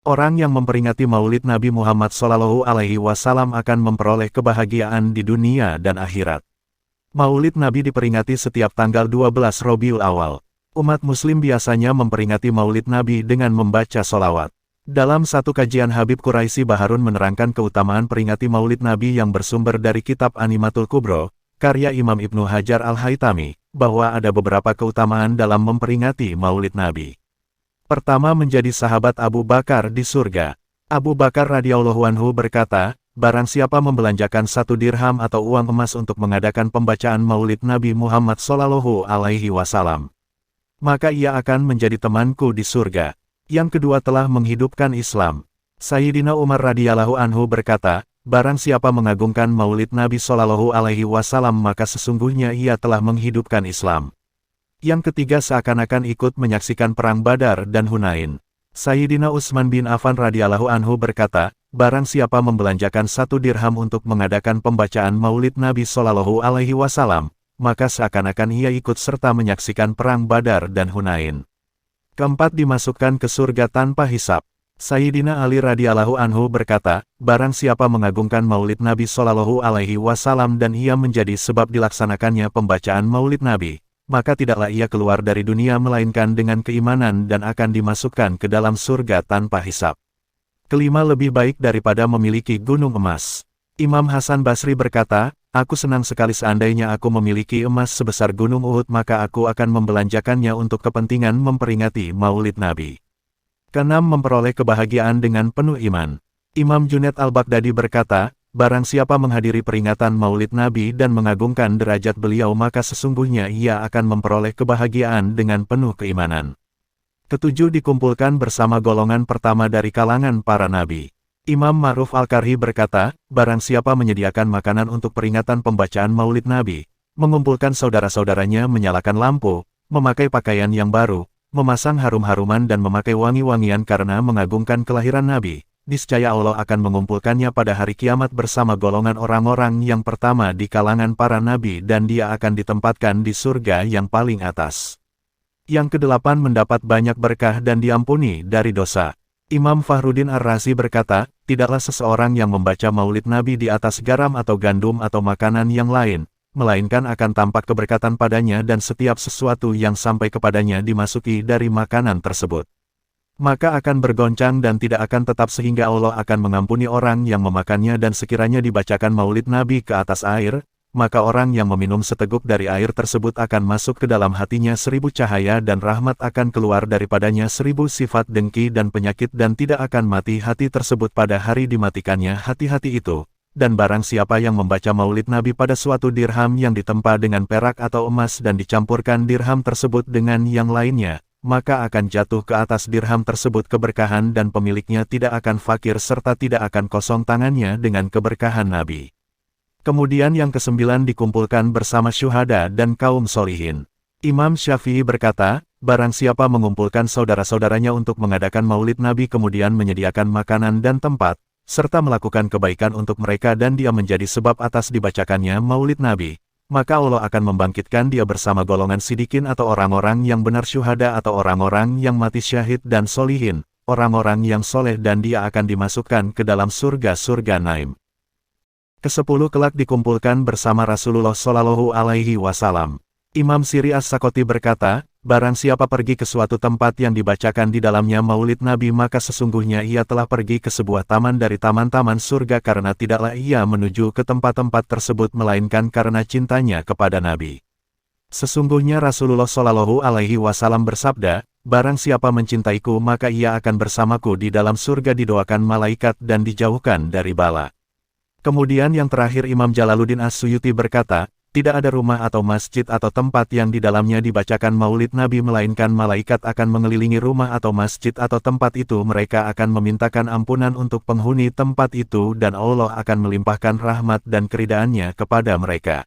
Orang yang memperingati Maulid Nabi Muhammad SAW akan memperoleh kebahagiaan di dunia dan akhirat. Maulid Nabi diperingati setiap tanggal 12 Rabiul Awal. Umat Muslim biasanya memperingati Maulid Nabi dengan membaca sholawat. Dalam satu kajian Habib Quraisy Baharun menerangkan keutamaan peringati Maulid Nabi yang bersumber dari kitab Animatul Kubro, karya Imam Ibnu Hajar Al-Haytami, bahwa ada beberapa keutamaan dalam memperingati Maulid Nabi. Pertama, menjadi sahabat Abu Bakar di surga. Abu Bakar radhiyallahu anhu berkata, barang siapa membelanjakan 1 dirham atau uang emas untuk mengadakan pembacaan Maulid Nabi Muhammad SAW, maka ia akan menjadi temanku di surga. Yang kedua, telah menghidupkan Islam. Sayyidina Umar radhiyallahu anhu berkata, barang siapa mengagungkan Maulid Nabi SAW maka sesungguhnya ia telah menghidupkan Islam. Yang ketiga, seakan-akan ikut menyaksikan perang Badar dan Hunain. Sayyidina Utsman bin Affan radhiyallahu anhu berkata, barang siapa membelanjakan 1 dirham untuk mengadakan pembacaan Maulid Nabi SAW, maka seakan-akan ia ikut serta menyaksikan perang Badar dan Hunain. Keempat, dimasukkan ke surga tanpa hisab. Sayyidina Ali radhiyallahu anhu berkata, barang siapa mengagungkan Maulid Nabi SAW dan ia menjadi sebab dilaksanakannya pembacaan Maulid Nabi, maka tidaklah ia keluar dari dunia melainkan dengan keimanan dan akan dimasukkan ke dalam surga tanpa hisab. Kelima, lebih baik daripada memiliki gunung emas. Imam Hasan Basri berkata, aku senang sekali seandainya aku memiliki emas sebesar gunung Uhud maka aku akan membelanjakannya untuk kepentingan memperingati Maulid Nabi. Keenam, memperoleh kebahagiaan dengan penuh iman. Imam Junaid Al-Baghdadi berkata, barang siapa menghadiri peringatan Maulid Nabi dan mengagungkan derajat beliau maka sesungguhnya ia akan memperoleh kebahagiaan dengan penuh keimanan. Ketujuh, dikumpulkan bersama golongan pertama dari kalangan para nabi. Imam Ma'ruf Al-Karhi berkata, barang siapa menyediakan makanan untuk peringatan pembacaan Maulid Nabi, mengumpulkan saudara-saudaranya menyalakan lampu, memakai pakaian yang baru, memasang harum-haruman dan memakai wangi-wangian karena mengagungkan kelahiran Nabi, niscaya Allah akan mengumpulkannya pada hari kiamat bersama golongan orang-orang yang pertama di kalangan para nabi dan dia akan ditempatkan di surga yang paling atas. Yang kedelapan, mendapat banyak berkah dan diampuni dari dosa. Imam Fakhruddin Ar-Razi berkata, tidaklah seseorang yang membaca Maulid Nabi di atas garam atau gandum atau makanan yang lain, melainkan akan tampak keberkatan padanya dan setiap sesuatu yang sampai kepadanya dimasuki dari makanan tersebut. Maka akan bergoncang dan tidak akan tetap sehingga Allah akan mengampuni orang yang memakannya dan sekiranya dibacakan Maulid Nabi ke atas air, maka orang yang meminum seteguk dari air tersebut akan masuk ke dalam hatinya 1000 cahaya dan rahmat akan keluar daripadanya 1000 sifat dengki dan penyakit dan tidak akan mati hati tersebut pada hari dimatikannya hati-hati itu. Dan barang siapa yang membaca Maulid Nabi pada suatu dirham yang ditempa dengan perak atau emas dan dicampurkan dirham tersebut dengan yang lainnya, maka akan jatuh ke atas dirham tersebut keberkahan dan pemiliknya tidak akan fakir serta tidak akan kosong tangannya dengan keberkahan Nabi. Kemudian yang kesembilan, dikumpulkan bersama syuhada dan kaum solihin. Imam Syafi'i berkata, barang siapa mengumpulkan saudara-saudaranya untuk mengadakan Maulid Nabi kemudian menyediakan makanan dan tempat, serta melakukan kebaikan untuk mereka dan dia menjadi sebab atas dibacakannya Maulid Nabi, maka Allah akan membangkitkan dia bersama golongan sidikin atau orang-orang yang benar syuhada atau orang-orang yang mati syahid dan solihin, orang-orang yang soleh dan dia akan dimasukkan ke dalam surga-surga Naim. Kesepuluh, kelak dikumpulkan bersama Rasulullah SAW. Imam Siri As-Sakoti berkata, barang siapa pergi ke suatu tempat yang dibacakan di dalamnya Maulid Nabi maka sesungguhnya ia telah pergi ke sebuah taman dari taman-taman surga karena tidaklah ia menuju ke tempat-tempat tersebut melainkan karena cintanya kepada Nabi. Sesungguhnya Rasulullah SAW bersabda, barang siapa mencintaiku maka ia akan bersamaku di dalam surga didoakan malaikat dan dijauhkan dari bala. Kemudian yang terakhir, Imam Jalaluddin As-Suyuti berkata, tidak ada rumah atau masjid atau tempat yang di dalamnya dibacakan Maulid Nabi melainkan malaikat akan mengelilingi rumah atau masjid atau tempat itu, mereka akan memintakan ampunan untuk penghuni tempat itu dan Allah akan melimpahkan rahmat dan keridaannya kepada mereka.